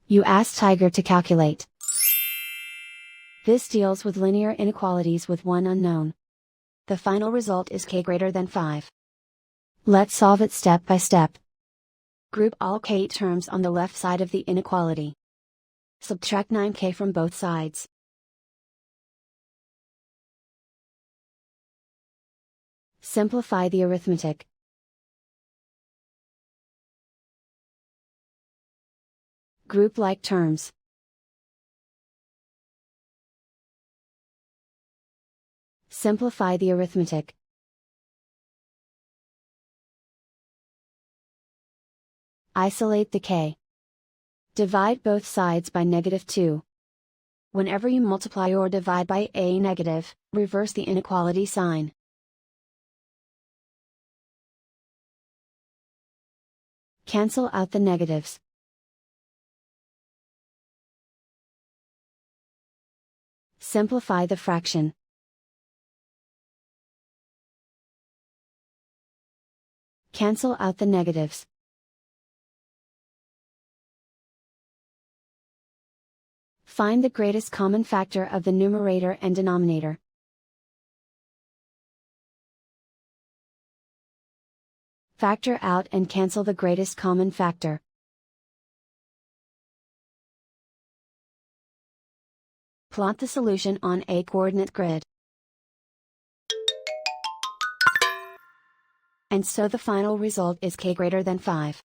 You ask Tiger to calculate. This deals with linear inequalities with one unknown. The final result is k greater than 5. Let's solve it step by step. Group all k terms on the left side of the inequality. Subtract 9k from both sides. Simplify the arithmetic. Group like terms. Simplify the arithmetic. Isolate the k. Divide both sides by -2. Whenever you multiply or divide by a negative, reverse the inequality sign. Cancel out the negatives. Simplify the fraction. Cancel out the negatives. Find the greatest common factor of the numerator and denominator. Factor out and cancel the greatest common factor. Plot the solution on a coordinate grid. And so the final result is k greater than 5.